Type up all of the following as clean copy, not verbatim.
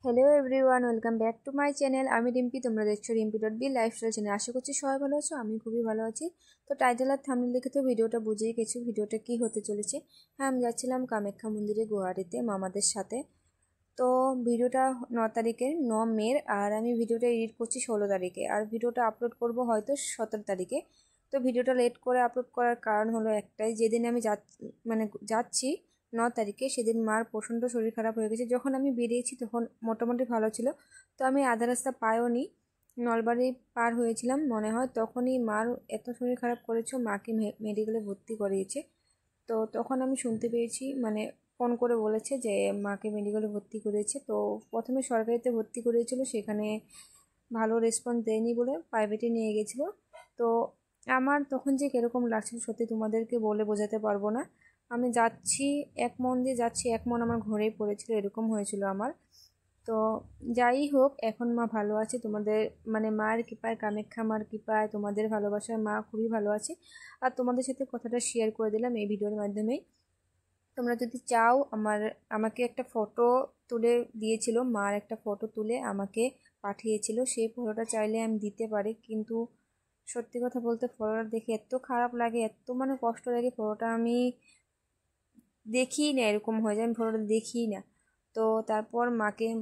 Hello everyone, welcome back to my channel. আমি রিম্পি, তোমরা দেখছো রিম্পি.বি লাইফস্টাইল চ্যানেল। আশা করছি সবাই ভালো আছো, আমি খুবই ভালো আছি। তো টাইটেল আর থাম্বনেল দেখে তো ভিডিওটা বুঝেই গেছো ভিডিওটা কি হতে চলেছে। হ্যাঁ, আমি যাচ্ছিলাম কামাখ্যা মন্দিরে গুয়াহাটিতে মামাদের সাথে। তো ভিডিওটা 9 তারিখের 9 মের, আর আমি ভিডিওটা এডিট করছি 16 তারিখে, আর ভিডিওটা আপলোড করব হয়তো 17 তারিখে। তো ভিডিওটা লেট করে আপলোড করার কারণ হলো একটাই, যেদিন আমি যাচ্ছি 9 তারিখে, সেদিন মার প্রচণ্ড শরীর খারাপ হয়ে গেছে। যখন আমি বেরিয়েছি তখন মোটামুটি ভালো ছিল, তো আমি আধা রাস্তা পাইও নি, নলবাড়ি পার হয়েছিলাম মনে হয়, তখনই মার এত শরীর খারাপ করেছে, মাকে মেডিকেলে ভর্তি করিয়েছে। তো তখন আমি শুনতে পেয়েছি, ফোন করে বলেছে যে মাকে মেডিকেলে ভর্তি করেছে। তো প্রথমে সরকারিতে ভর্তি করেছিল, সেখানে ভালো রেসপন্স দেয়নি বলে প্রাইভেটে নিয়ে গেছিলো। তো আমার তখন যে কীরকম লাগছিল সত্যি তোমাদেরকে বলে বোঝাতে পারবো না। আমি যাচ্ছি, এক মন দিয়ে যাচ্ছি, এক মন আমার ঘরেই পড়েছিল, এরকম হয়েছিল আমার। তো যাই হোক, এখন মা ভালো আছে, তোমাদের মায়ের কৃপায়, কামাখ্যা মার কৃপায়, তোমাদের ভালোবাসায় মা খুবই ভালো আছে। আর তোমাদের সাথে কথাটা শেয়ার করে দিলাম এই ভিডিওর মাধ্যমেই। তোমরা যদি চাও, আমাকে একটা ফটো তুলে দিয়েছিল, মার একটা ফটো তুলে আমাকে পাঠিয়েছিল, সেই ফটোটা চাইলে আমি দিতে পারি, কিন্তু সত্যি কথা বলতে ফটোটা দেখে এত খারাপ লাগে, এত কষ্ট লাগে, ফটোটা আমি দেখি না, এরকম হয়ে যায়, আমি ফটোটা দেখি না। তো তারপর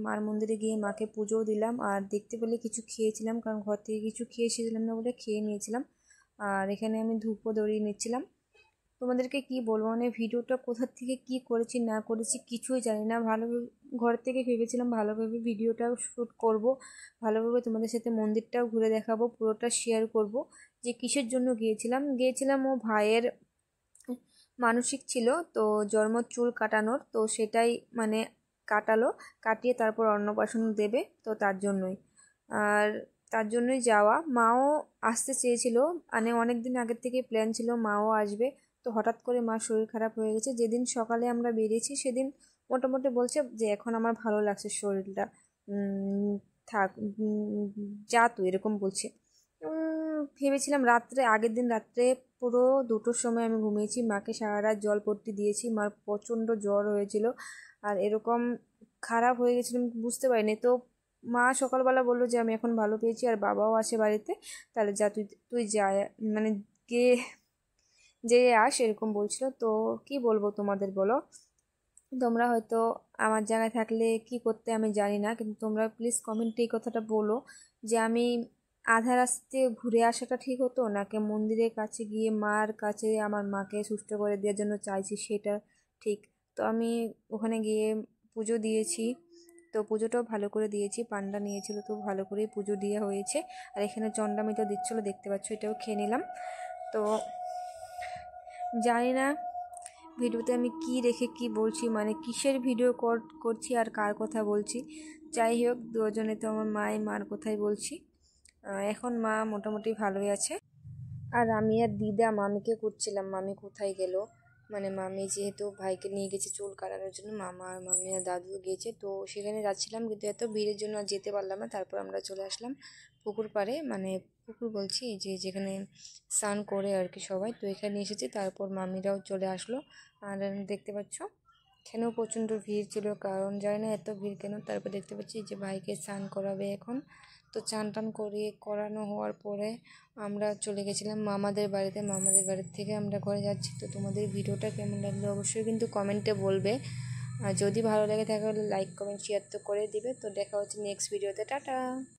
মার মন্দিরে গিয়ে মাকে পুজোও দিলাম, আর দেখতে পেলে কিছু খেয়েছিলাম, কারণ ঘর থেকে কিছু খেয়ে এসেছিলাম না বলে খেয়ে নিয়েছিলাম। আর এখানে আমি ধূপও ধরিয়ে নিচ্ছিলাম। তোমাদেরকে কি বলবো, ভিডিওটা কোথা থেকে কি করেছি না করেছি কিছুই জানি না। ঘর থেকে ভেবেছিলাম ভালোভাবে ভিডিওটা শ্যুট করব, ভালোভাবে তোমাদের সাথে মন্দিরটাও ঘুরে দেখাবো, পুরোটা শেয়ার করব যে কিসের জন্য গিয়েছিলাম ও ভাইয়ের মানসিক ছিল, তো জন্ম চুল কাটানোর, তো সেটাই কাটালো, কাটিয়ে তারপর অন্নপ্রাশন দেবে, তো তার জন্যই। আর তার জন্যই যাওয়া। মাও আসতে চেয়েছিল, অনেক দিন আগের থেকে প্ল্যান ছিল মাও আসবে। তো হঠাৎ করে মার শরীর খারাপ হয়ে গেছে। যেদিন সকালে আমরা বেরিয়েছি সেদিন মোটামুটি বলছে যে এখন আমার ভালো লাগছে শরীরটা, থাক, যা তুই, এরকম বলছে। ভেবেছিলাম আগের দিন রাত্রে পুরো 2টোর সময় আমি ঘুমিয়েছি, মাকে সারা রাত জলপট্টি দিয়েছি, মার প্রচণ্ড জ্বর হয়েছিল, আর এরকম খারাপ হয়ে গেছিলাম বুঝতে পারিনি। তো মা সকালবেলা বললো যে আমি এখন ভালো পেয়েছি, আর বাবাও আসে বাড়িতে, তাহলে যা তুই তুই যা, কে যে আস, এরকম বলছিল। তো কি বলবো তোমাদের, বলো। তোমরা হয়তো আমার জায়গায় থাকলে কি করতে আমি জানি না, কিন্তু তোমরা প্লিজ কমেন্টে এই কথাটা বলো যে আমি আধা রাস্তে ঘুরে আসাটা ঠিক হতো, নাকি মন্দিরের কাছে গিয়ে মার কাছে আমার মাকে সুস্থ করে দেওয়ার জন্য চাইছি সেটা ঠিক। তো আমি ওখানে গিয়ে পুজো দিয়েছি, তো পুজোটাও ভালো করে দিয়েছি, পান্ডা নিয়েছিল, তো ভালো করেই পুজো দেওয়া হয়েছে। আর এখানে চন্ডামিটা দিচ্ছিলো, দেখতে পাচ্ছ, এটাও খেয়ে নিলাম। তো জানি না ভিডিওতে আমি কি রেখে কি বলছি, কিসের ভিডিও করছি আর কার কথা বলছি। যাই হোক, দুজনে তো আমার মার কথাই বলছি। এখন মা মোটামুটি ভালোই আছে। আর আমি আর দিদা মামিকে করছিলাম, মামি কোথায় গেল, মামি যেহেতু ভাইকে নিয়ে গেছে চুল কাটানোর জন্য, মামা আর মামি আর দাদু গেছে, তো সেখানে যাচ্ছিলাম, কিন্তু এত ভিড়ের জন্য আর যেতে পারলাম না। তারপর আমরা চলে আসলাম পুকুর পাড়ে, পুকুর বলছি যে যেখানে স্নান করে আর কি সবাই, তো এখানে এসেছি। তারপর মামিরাও চলে আসলো, আর দেখতে পাচ্ছ এখানেও প্রচণ্ড ভিড় ছিল, কারণ জানি না এত ভিড় কেন। তারপর দেখতে পাচ্ছি যে ভাইকে স্নান করাবে এখন। তো চান টান করানো হওয়ার পরে আমরা চলে গেছিলাম মামাদের বাড়িতে, মামাদের বাড়ির থেকে আমরা ঘরে যাচ্ছি। তো তোমাদের ভিডিওটা কেমন লাগলো অবশ্যই কিন্তু কমেন্টে বলবে, আর যদি ভালো লাগে তাহলে লাইক কমেন্ট শেয়ার তো করে দিবে। তো দেখা হচ্ছে নেক্সট ভিডিওতে, টাটা।